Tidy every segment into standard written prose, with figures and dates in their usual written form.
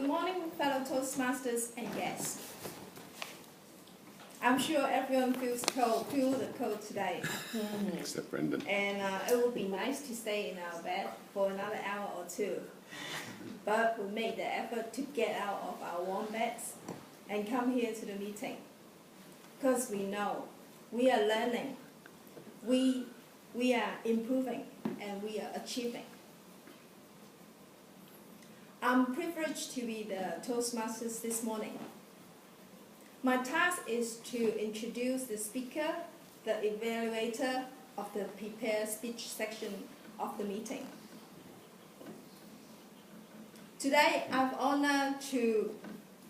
morning, fellow Toastmasters and guests. I'm sure everyone feels the cold today. Except Brendan. And it would be nice to stay in our bed for another hour or two. But we made the effort to get out of our warm beds and come here to the meeting. Because we know we are learning, we are improving, and we are achieving. I'm privileged to be the Toastmasters this morning. My task is to introduce the speaker, the evaluator of the prepared speech section of the meeting. Today, I'm honored to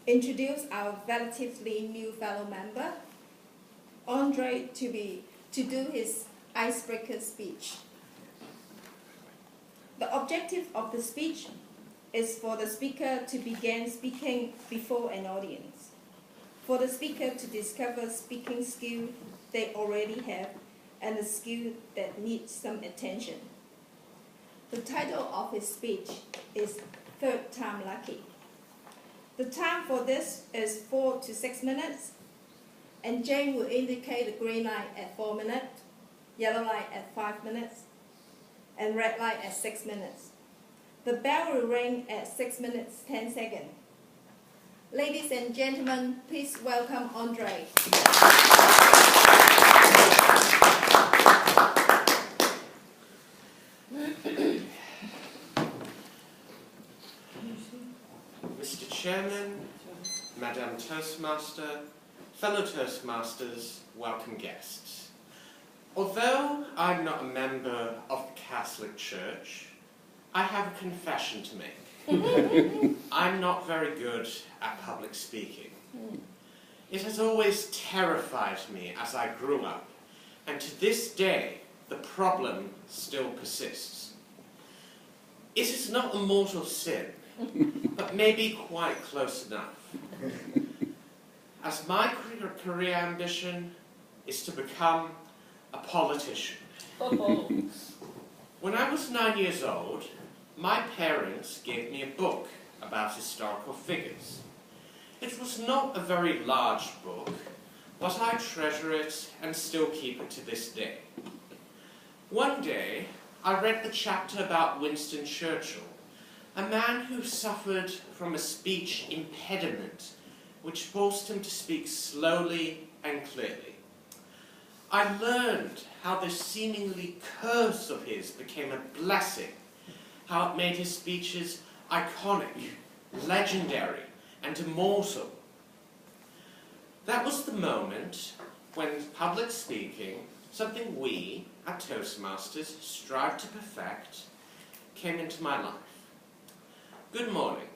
introduce our relatively new fellow member, Andre, to do his Icebreaker speech. The objective of the speech is for the speaker to begin speaking before an audience, for the speaker to discover speaking skill they already have and a skill that needs some attention. The title of his speech is Third Time Lucky. The time for this is 4 to 6 minutes, and Jane will indicate the green light at 4 minutes, yellow light at 5 minutes, and red light at 6 minutes. The bell will ring at 6 minutes 10 seconds. Ladies and gentlemen, please welcome Andre. Mr. Chairman, Madam Toastmaster, fellow Toastmasters, welcome guests. Although I'm not a member of the Catholic Church, I have a confession to make. I'm not very good at public speaking. It has always terrified me as I grew up, and to this day, the problem still persists. It is not a mortal sin, but maybe quite close enough. As my career ambition is to become a politician. When I was 9 years old, my parents gave me a book about historical figures. It was not a very large book, but I treasure it and still keep it to this day. One day, I read the chapter about Winston Churchill, a man who suffered from a speech impediment which forced him to speak slowly and clearly. I learned how this seemingly curse of his became a blessing, how it made his speeches iconic, legendary, and immortal. That was the moment when public speaking, something we at Toastmasters strive to perfect, came into my life. Good morning.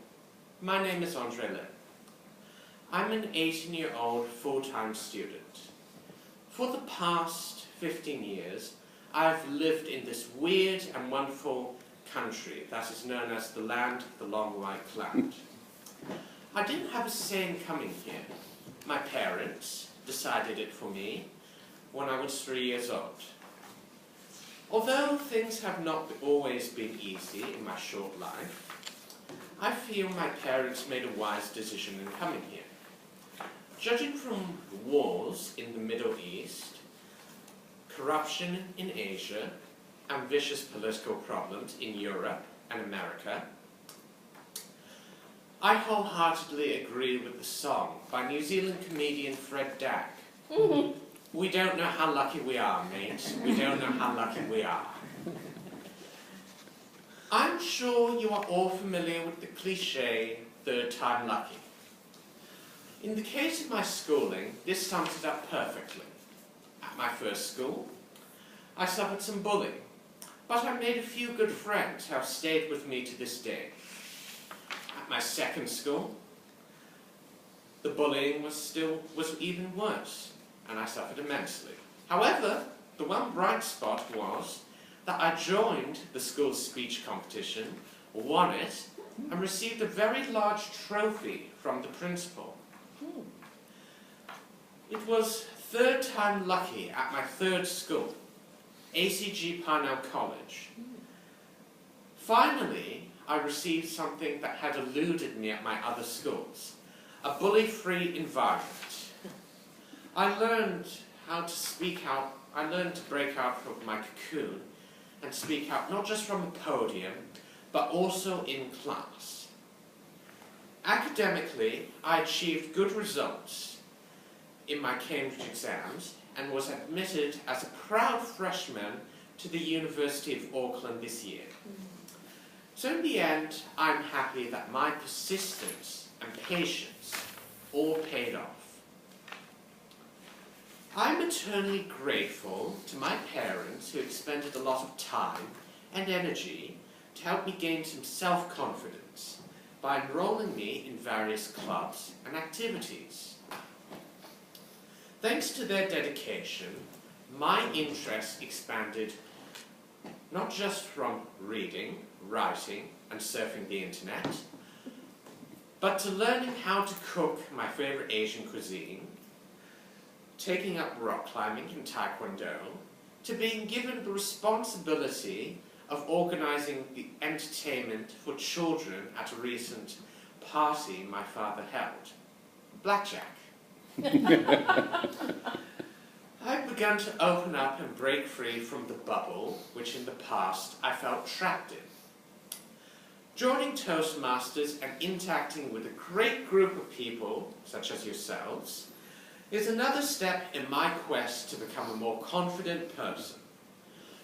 My name is Andre Lin. I'm an 18-year-old full-time student. For the past 15 years, I've lived in this weird and wonderful country that is known as the land of the long white cloud. I didn't have a say in coming here. My parents decided it for me when I was 3 years old. Although things have not always been easy in my short life, I feel my parents made a wise decision in coming here. Judging from wars in the Middle East, corruption in Asia, and vicious political problems in Europe and America, I wholeheartedly agree with the song by New Zealand comedian Fred Dack. We don't know how lucky we are, mate. We don't know how lucky we are. I'm sure you are all familiar with the cliché, third time lucky. In the case of my schooling, this sums it up perfectly. At my first school, I suffered some bullying, but I made a few good friends who have stayed with me to this day. At my second school, the bullying was even worse, and I suffered immensely. However, the one bright spot was that I joined the school's speech competition, won it, and received a very large trophy from the principal. It was third time lucky at my third school, ACG Parnell College. Finally, I received something that had eluded me at my other schools, a bully-free environment. I learned how to speak out, I learned to break out from my cocoon and speak out not just from the podium, but also in class. Academically, I achieved good results in my Cambridge exams and was admitted as a proud freshman to the University of Auckland this year. So in the end, I'm happy that my persistence and patience all paid off. I'm eternally grateful to my parents who expended a lot of time and energy to help me gain some self-confidence by enrolling me in various clubs and activities. Thanks to their dedication, my interest expanded not just from reading, writing, and surfing the internet, but to learning how to cook my favorite Asian cuisine, taking up rock climbing and taekwondo, to being given the responsibility of organizing the entertainment for children at a recent party my father held. Blackjack. I've begun to open up and break free from the bubble which in the past I felt trapped in. Joining Toastmasters and interacting with a great group of people, such as yourselves, is another step in my quest to become a more confident person.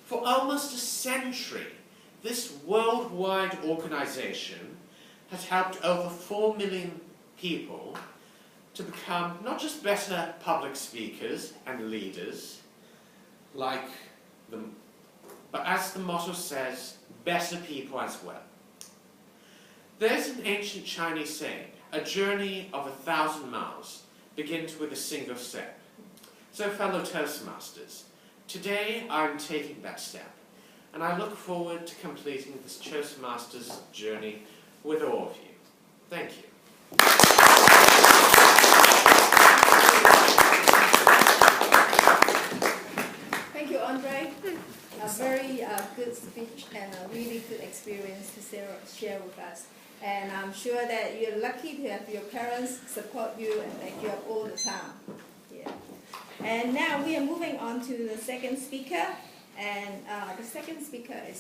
For almost a century, this worldwide organization has helped over 4 million people to become not just better public speakers and leaders, but as the motto says, better people as well. There's an ancient Chinese saying, a journey of 1,000 miles begins with a single step. So fellow Toastmasters, today I'm taking that step, and I look forward to completing this Toastmasters journey with all of you. Thank you. Thank you, Andre. A very good speech and a really good experience to share with us. And I'm sure that you're lucky to have your parents support you and back you up all the time. Yeah. And now we are moving on to the second speaker. And the second speaker is